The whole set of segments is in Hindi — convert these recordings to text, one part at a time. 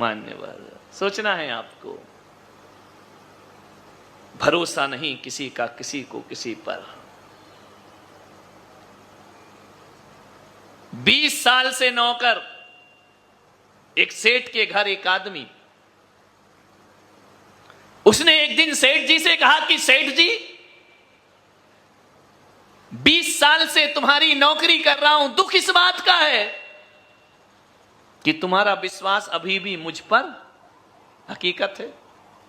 मान्यवर। सोचना है आपको, भरोसा नहीं किसी का किसी को किसी पर। 20 साल से नौकर, एक सेठ के घर एक आदमी, उसने एक दिन सेठ जी से कहा कि सेठ जी 20 साल से तुम्हारी नौकरी कर रहा हूं, दुख इस बात का है कि तुम्हारा विश्वास अभी भी मुझ पर। हकीकत है,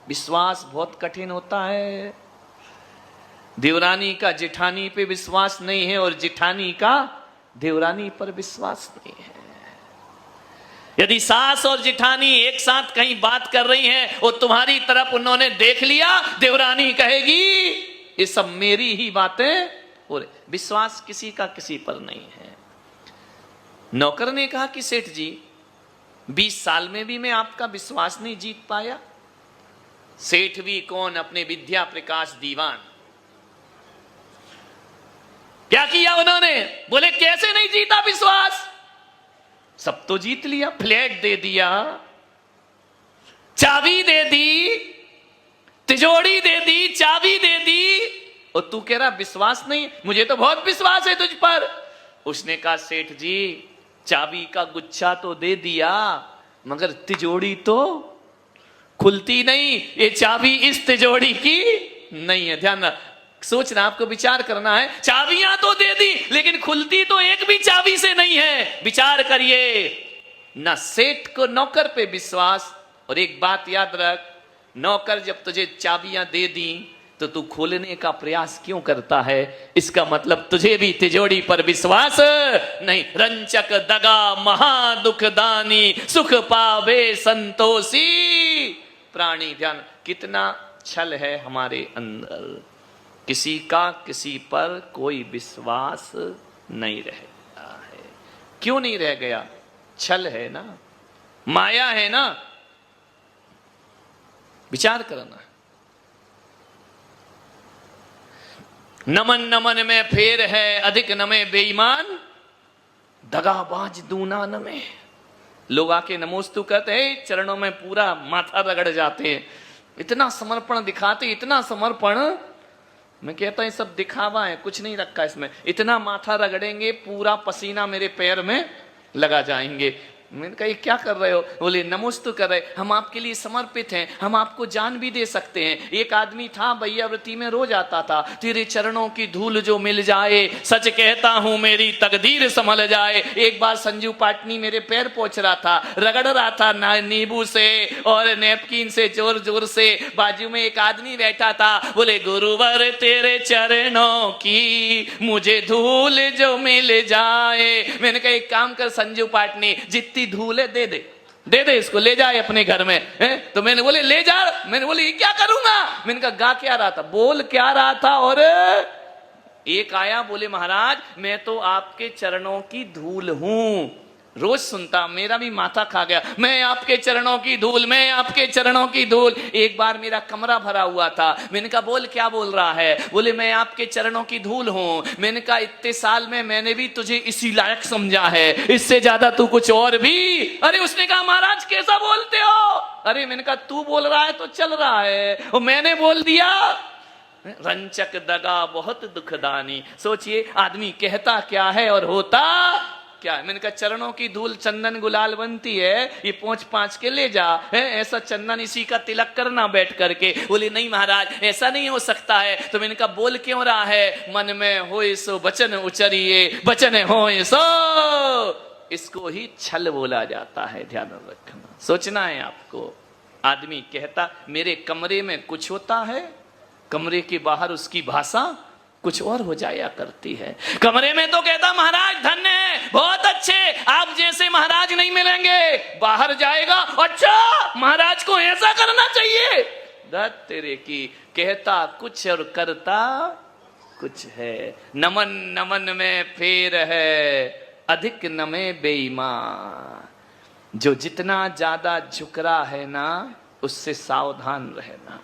विश्वास बहुत कठिन होता है। देवरानी का जेठानी पे विश्वास नहीं है और जेठानी का देवरानी पर विश्वास नहीं है। यदि सास और जेठानी एक साथ कहीं बात कर रही हैं और तुम्हारी तरफ उन्होंने देख लिया, देवरानी कहेगी ये सब मेरी ही बातें हो रही। विश्वास किसी का किसी पर नहीं है। नौकर ने कहा कि सेठ जी 20 साल में भी मैं आपका विश्वास नहीं जीत पाया। सेठ भी कौन, अपने विद्या प्रकाश दीवान। क्या किया उन्होंने? बोले कैसे नहीं जीता विश्वास? सब तो जीत लिया, फ्लैट दे दिया, चाबी दे दी, तिजोरी दे दी, चाबी दे दी, और तू कह रहा विश्वास नहीं? मुझे तो बहुत विश्वास है तुझ पर। उसने कहा सेठ जी चाबी का गुच्छा तो दे दिया मगर तिजोरी तो खुलती नहीं। ये चाबी इस तिजोरी की नहीं है। ध्यान सोचना, आपको विचार करना है। चाबियां तो दे दी लेकिन खुलती तो एक भी चाबी से नहीं है। विचार करिए, ना सेठ को नौकर पे विश्वास। और एक बात याद रख, नौकर जब तुझे चाबियां दे दी तो तू खोलने का प्रयास क्यों करता है? इसका मतलब तुझे भी तिजोरी पर विश्वास नहीं। रंचक दगा महा दुखदानी, सुख पावे संतोषी प्राणी। ध्यान, कितना छल है हमारे अंदर। किसी का किसी पर कोई विश्वास नहीं रह गया है। क्यों नहीं रह गया? छल है ना, माया है ना। विचार करना। नमन नमन में फेर है, अधिक नमे बेईमान, दगाबाज दूना नमे। लोग आके नमोस्तु कहते हैं, चरणों में पूरा माथा रगड़ जाते हैं, इतना समर्पण दिखाते, इतना समर्पण। मैं कहता हूं सब दिखावा है, कुछ नहीं रखा इसमें। इतना माथा रगड़ेंगे पूरा पसीना मेरे पैर में लगा जाएंगे। मैंने कहा ये क्या कर रहे हो? बोले नमोस्तु कर रहे, हम आपके लिए समर्पित हैं, हम आपको जान भी दे सकते हैं। एक आदमी था बैयावृत्ति में रोज आता था, तेरे चरणों की धूल जो मिल जाए, सच कहता हूं मेरी तकदीर संभल जाए। एक बार संजू पाटनी मेरे पैर पोंछ रहा था, रगड़ रहा था नींबू से और नैपकिन से जोर जोर से। बाजू में एक आदमी बैठा था, बोले गुरुवर तेरे चरणों की मुझे धूल जो मिल जाए। मैंने कहा एक काम कर संजू पाटनी, जितनी धूल है दे दे इसको, ले जाए अपने घर में है? तो मैंने बोले ले जा। मैंने बोले ये क्या करूंगा? मैंने कहा गा क्या रहा था, बोल क्या रहा था? और एक आया, बोले महाराज मैं तो आपके चरणों की धूल हूं, रोज सुनता, मेरा भी माथा खा गया, मैं आपके चरणों की धूल, मैं आपके चरणों की धूल। एक बार मेरा कमरा भरा हुआ था, मैंने कहा बोल क्या बोल रहा है? बोले मैं आपके चरणों की धूल हूं। मैंने कहा इतने साल में मैंने भी तुझे इसी लायक समझा है, इससे ज्यादा तू कुछ और भी। अरे उसने कहा महाराज कैसा बोलते हो? अरे मैंने कहा तू बोल रहा है तो चल रहा है, और मैंने बोल दिया। रंचक दगा बहुत दुखदानी। सोचिए आदमी कहता क्या है और होता क्या है। मैंने कहा चरणों की धूल चंदन गुलाल बनती है, ये पोंछ पांच के ले जा, है ऐसा चंदन इसी का तिलक करना बैठ करके। बोले नहीं महाराज ऐसा नहीं हो सकता है। तो मैंने कहा बोल क्यों रहा है? मन में होए सो वचन उचरिए, वचन होए सो। इसको ही छल बोला जाता है, ध्यान रखना। सोचना है आपको। आदमी कहता मेरे कमरे में कुछ होता है, कमरे के बाहर उसकी भाषा कुछ और हो जाया करती है। कमरे में तो कहता महाराज धन्य है, बहुत अच्छे, आप जैसे महाराज नहीं मिलेंगे। बाहर जाएगा अच्छा महाराज को ऐसा करना चाहिए। दत्त तेरे की, कहता कुछ और करता कुछ है। नमन नमन में फेर है, अधिक नमे बेईमान। जो जितना ज्यादा झुक रहा है ना, उससे सावधान रहना,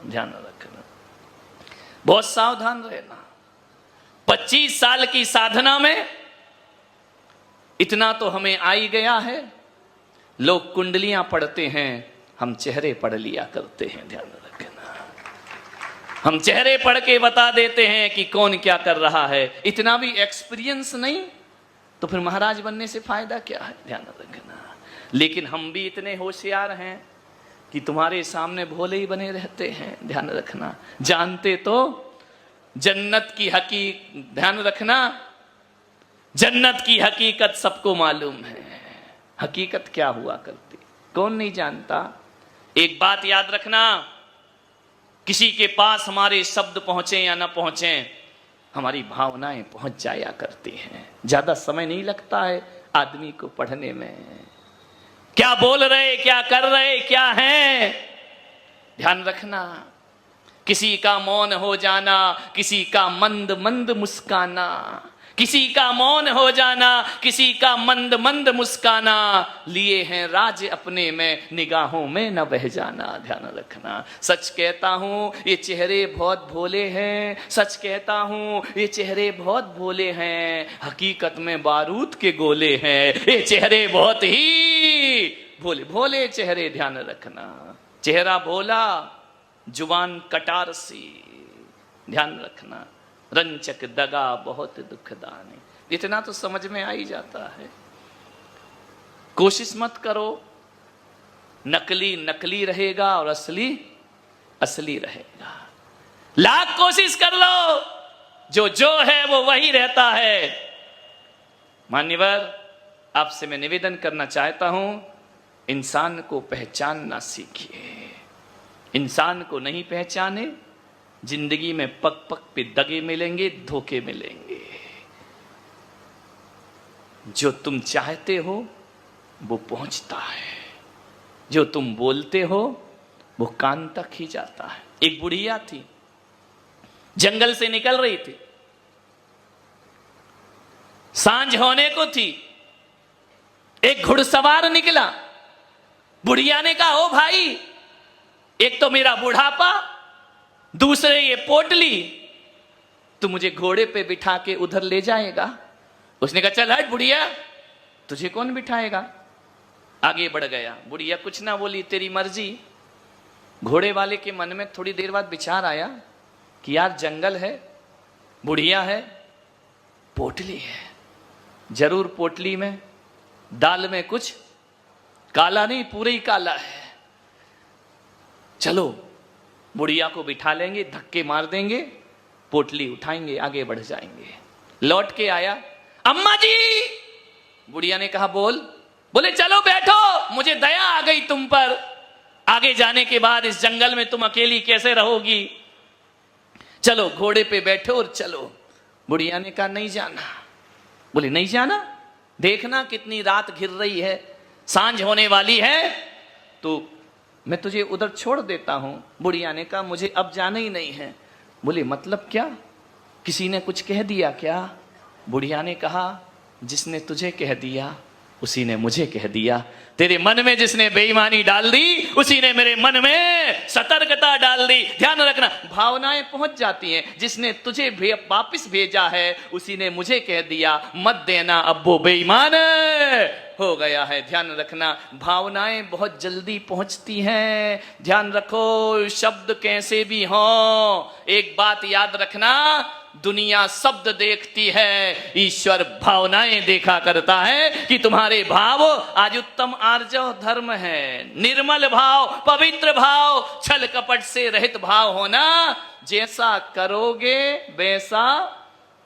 ध्यान रखना, बहुत सावधान रहना। 25 साल की साधना में इतना तो हमें आ ही गया है, लोग कुंडलियां पढ़ते हैं, हम चेहरे पढ़ लिया करते हैं। ध्यान रखना, हम चेहरे पढ़ के बता देते हैं कि कौन क्या कर रहा है। इतना भी एक्सपीरियंस नहीं तो फिर महाराज बनने से फायदा क्या है। ध्यान रखना। लेकिन हम भी इतने होशियार हैं कि तुम्हारे सामने भोले ही बने रहते हैं। ध्यान रखना। जानते तो जन्नत की ध्यान रखना, जन्नत की हकीकत सबको मालूम है। हकीकत क्या हुआ करती कौन नहीं जानता। एक बात याद रखना, किसी के पास हमारे शब्द पहुंचे या ना पहुंचे, हमारी भावनाएं पहुंच जाया करती हैं। ज्यादा समय नहीं लगता है आदमी को पढ़ने में। क्या बोल रहे, क्या कर रहे, क्या हैं, ध्यान रखना। किसी का मौन हो जाना, किसी का मंद मंद मुस्काना, किसी का मौन हो जाना, किसी का मंद मंद मुस्काना, लिए हैं राज अपने में, निगाहों में न बह जाना। ध्यान रखना। सच कहता हूं ये चेहरे बहुत भोले हैं, सच कहता हूं ये चेहरे बहुत भोले हैं, हकीकत में बारूद के गोले हैं ये चेहरे बहुत ही भोले। भोले चेहरे, ध्यान रखना। चेहरा भोला, जुबान कटार सी, ध्यान रखना। रंचक दगा बहुत दुखदानी, इतना तो समझ में आ ही जाता है। कोशिश मत करो, नकली नकली रहेगा और असली असली रहेगा। लाख कोशिश कर लो, जो है वो वही रहता है। मान्यवर, आपसे मैं निवेदन करना चाहता हूं, इंसान को पहचानना सीखिए। इंसान को नहीं पहचाने, जिंदगी में पग पग पे दगे मिलेंगे, धोखे मिलेंगे। जो तुम चाहते हो वो पहुंचता है, जो तुम बोलते हो वो कान तक ही जाता है। एक बुढ़िया थी, जंगल से निकल रही थी, सांझ होने को थी। एक घुड़सवार निकला। बुढ़िया ने कहा, ओ भाई, एक तो मेरा बुढ़ापा, दूसरे ये पोटली, तू मुझे घोड़े पे बिठा के उधर ले जाएगा? उसने कहा, चल हट बुढ़िया, तुझे कौन बिठाएगा। आगे बढ़ गया। बुढ़िया कुछ ना बोली, तेरी मर्जी। घोड़े वाले के मन में थोड़ी देर बाद विचार आया कि यार जंगल है, बुढ़िया है, पोटली है, जरूर पोटली में दाल में कुछ काला नहीं, पूरे ही काला है। चलो बुढ़िया को बिठा लेंगे, धक्के मार देंगे, पोटली उठाएंगे, आगे बढ़ जाएंगे। लौट के आया, अम्मा जी। बुढ़िया ने कहा, बोल। बोले, चलो बैठो, मुझे दया आ गई तुम पर। आगे जाने के बाद इस जंगल में तुम अकेली कैसे रहोगी, चलो घोड़े पे बैठो और चलो। बुढ़िया ने कहा, नहीं जाना। बोले, नहीं जाना? देखना कितनी रात घिर रही है, सांझ होने वाली है, तो मैं तुझे उधर छोड़ देता हूं। बुढ़िया ने कहा, मुझे अब जाना ही नहीं है। बोले, मतलब क्या, किसी ने कुछ कह दिया क्या? बुढ़िया ने कहा, जिसने तुझे कह दिया उसी ने मुझे कह दिया। तेरे मन में जिसने बेईमानी डाल दी, उसी ने मेरे मन में सतर्कता डाल दी। ध्यान रखना, भावनाएं पहुंच जाती हैं। जिसने तुझे वापिस भेजा है उसी ने मुझे कह दिया, मत देना, अब वो बेईमान हो गया है। ध्यान रखना, भावनाएं बहुत जल्दी पहुंचती हैं। ध्यान रखो, शब्द कैसे भी हो, एक बात याद रखना, दुनिया शब्द देखती है, ईश्वर भावनाएं देखा करता है कि तुम्हारे भाव आज उत्तम आर्जव धर्म है। निर्मल भाव, पवित्र भाव, छल कपट से रहित भाव होना। जैसा करोगे वैसा